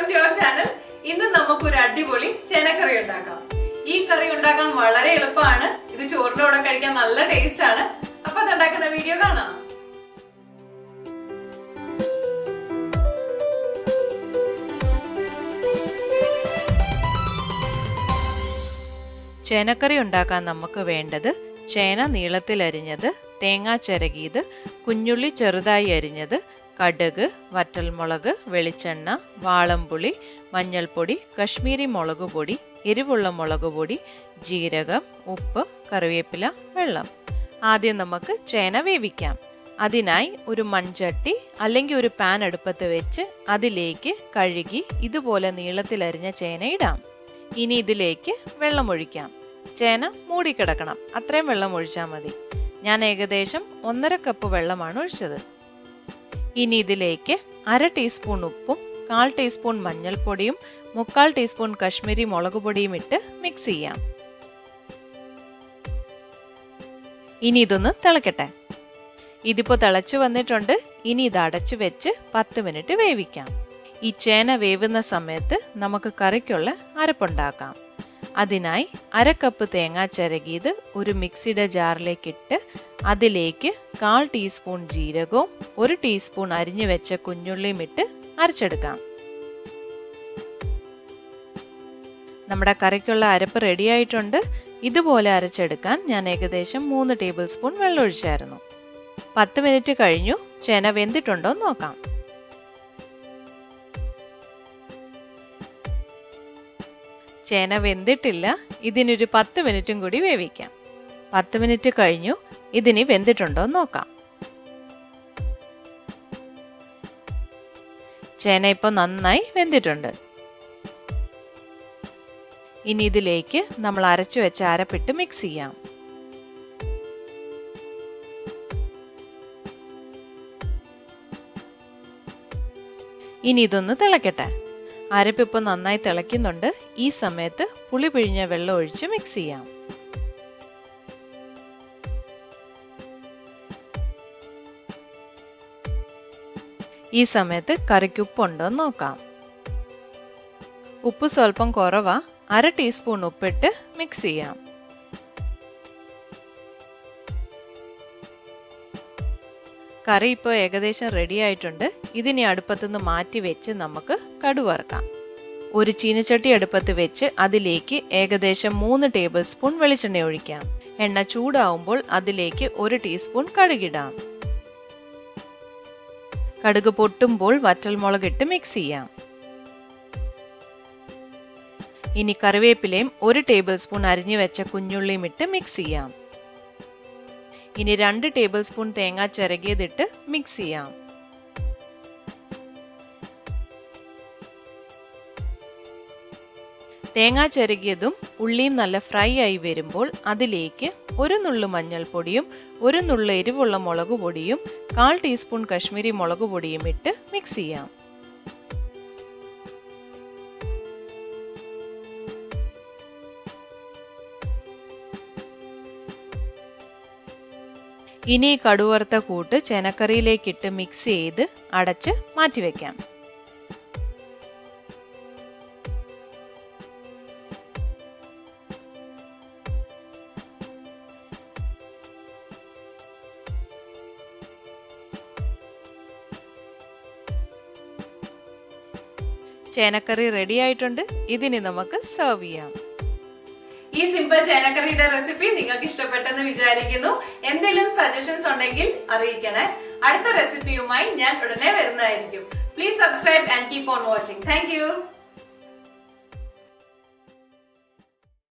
To our channel. ഇന്ന് നമുക്കൊരു അടിപൊളി ചേനക്കറി ഉണ്ടാക്കാം. ഈ കറി ഉണ്ടാക്കാൻ വളരെ എളുപ്പമാണ്. ഇത് ചോറിന്റെ കൂടെ കഴിക്കാൻ നല്ല ടേസ്റ്റ് ആണ്. അപ്പൊ അത് ഉണ്ടാക്കുന്ന വീഡിയോ കാണാം. ചേനക്കറി ഉണ്ടാക്കാൻ നമുക്ക് വേണ്ടത് ചേന നീളത്തിൽ അരിഞ്ഞത്, തേങ്ങ ചിരകിയത്, കുഞ്ഞുള്ളി ചെറുതായി അരിഞ്ഞത്, കടുക്, വറ്റൽമുളക്, വെളിച്ചെണ്ണ, വാളംപുളി, മഞ്ഞൾപ്പൊടി, കശ്മീരി മുളക് പൊടി, എരിവുള്ള മുളക് പൊടി, ജീരകം, ഉപ്പ്, കറിവേപ്പില, വെള്ളം. ആദ്യം നമുക്ക് ചേന വേവിക്കാം. അതിനായി ഒരു മൺചട്ടി അല്ലെങ്കിൽ ഒരു പാൻ അടുപ്പത്ത് വെച്ച് അതിലേക്ക് കഴുകി ഇതുപോലെ നീളത്തിൽ അരിഞ്ഞ ചേന ഇടാം. ഇനി ഇതിലേക്ക് വെള്ളം ഒഴിക്കാം. ചേന മൂടിക്കിടക്കണം, അത്രയും വെള്ളം ഒഴിച്ചാൽ മതി. ഞാൻ ഏകദേശം 1.5 കപ്പ് വെള്ളമാണ് ഒഴിച്ചത്. ഇനി ഇതിലേക്ക് 1/2 ടീസ്പൂൺ ഉപ്പും 1/4 ടീസ്പൂൺ മഞ്ഞൾപ്പൊടിയും 3/4 ടീസ്പൂൺ കശ്മീരി മുളക് പൊടിയും ഇട്ട് മിക്സ് ചെയ്യാം. ഇനി ഇതൊന്ന് തിളക്കട്ടെ. ഇതിപ്പോ തിളച്ചു വന്നിട്ടുണ്ട്. ഇനി ഇത് അടച്ചു വെച്ച് 10 മിനിറ്റ് വേവിക്കാം. ഈ ചേന വേവുന്ന സമയത്ത് നമുക്ക് കറിക്കുള്ള അരപ്പുണ്ടാക്കാം. അതിനായി 1/2 കപ്പ് തേങ്ങ ചിരകിയത് ഒരു മിക്സിയുടെ ജാറിലേക്ക് ഇട്ട് അതിലേക്ക് 1/4 ടീസ്പൂൺ ജീരകവും 1 ടീസ്പൂൺ അരിഞ്ഞു വെച്ച കുഞ്ഞുള്ളിയും ഇട്ട് അരച്ചെടുക്കാം. നമ്മുടെ കറിക്കുള്ള അരപ്പ് റെഡി ആയിട്ടുണ്ട്. ഇതുപോലെ അരച്ചെടുക്കാൻ ഞാൻ ഏകദേശം 3 ടേബിൾ സ്പൂൺ വെള്ളം ഒഴിച്ചായിരുന്നു. 10 മിനിറ്റ് കഴിഞ്ഞു. ചേന വെന്തിട്ടുണ്ടോ നോക്കാം. ചേന വെന്തിട്ടില്ല. ഇതിനൊരു 10 മിനിറ്റും കൂടി വേവിക്കാം. 10 മിനിറ്റ് കഴിഞ്ഞു. ഇതിനി വെന്തിട്ടുണ്ടോ നോക്കാം. ചേന ഇപ്പോൾ നന്നായി വെന്തിട്ടുണ്ട്. ഇനി ഇതിലേക്ക് നമ്മൾ അരച്ചു വെച്ച അരപ്പിട്ട് മിക്സ് ചെയ്യാം. ഇനി ഇതൊന്ന് തിളക്കട്ടെ. അരപ്പിപ്പോൾ നന്നായി തിളയ്ക്കുന്നുണ്ട്. ഈ സമയത്ത് പുളി പിഴിഞ്ഞ വെള്ളം ഒഴിച്ച് മിക്സ് ചെയ്യാം. ഈ സമയത്ത് കറിക്ക് ഉപ്പുണ്ടോ എന്ന് നോക്കാം. ഉപ്പ് സ്വല്പം കുറവാ. 1/2 ടീസ്പൂൺ ഉപ്പിട്ട് മിക്സ് ചെയ്യാം. കറി ഇപ്പോൾ ഏകദേശം റെഡി ആയിട്ടുണ്ട്. ഇതിനെ അടുപ്പത്തുനിന്ന് മാറ്റി വെച്ച് നമുക്ക് കടുക് വറുക്കാം. ഒരു ചീനച്ചട്ടി അടുപ്പത്ത് വെച്ച് അതിലേക്ക് ഏകദേശം 3 ടേബിൾ സ്പൂൺ വെളിച്ചെണ്ണ ഒഴിക്കാം. എണ്ണ ചൂടാവുമ്പോൾ അതിലേക്ക് 1 ടീസ്പൂൺ കടുകിടാം. കടുക് പൊട്ടുമ്പോൾ വറ്റൽമുളക് ഇട്ട് മിക്സ് ചെയ്യാം. ഇനി കറിവേപ്പിലയും 1 ടേബിൾ സ്പൂൺ അരിഞ്ഞു വെച്ച കുഞ്ഞുള്ളിയും ഇട്ട് മിക്സ് ചെയ്യാം. ഇനി 2 ടേബിൾ സ്പൂൺ തേങ്ങ ചിരകിയതിട്ട് മിക്സ് ചെയ്യാം. തേങ്ങ ചിരകിയതും ഉള്ളിയും നല്ല ഫ്രൈ ആയി വരുമ്പോൾ അതിലേക്ക് 1 നുള്ളു മഞ്ഞൾപ്പൊടിയും 1 നുള്ളു എരിവുള്ള മുളക് പൊടിയും 1/4 ടീസ്പൂൺ കശ്മീരി മുളക് പൊടിയും ഇട്ട് മിക്സ് ചെയ്യാം. ഇനി കടുവറുത്ത കൂട്ട് ചേനക്കറിയിലേക്കിട്ട് മിക്സ് ചെയ്ത് അടച്ച് മാറ്റിവെക്കാം. ചേനക്കറി റെഡി ആയിട്ടുണ്ട്. ഇതിനി നമുക്ക് സെർവ് ചെയ്യാം. ഈ സിമ്പിൾ ചേനക്കറിയുടെ റെസിപ്പി നിങ്ങൾക്ക് ഇഷ്ടപ്പെട്ടെന്ന് വിചാരിക്കുന്നു. എന്തെങ്കിലും സജഷൻസ് ഉണ്ടെങ്കിൽ അറിയിക്കണേ. അടുത്ത റെസിപ്പിയുമായി ഞാൻ ഉടനെ വരുന്നതായിരിക്കും. Please subscribe and keep on watching. Thank you.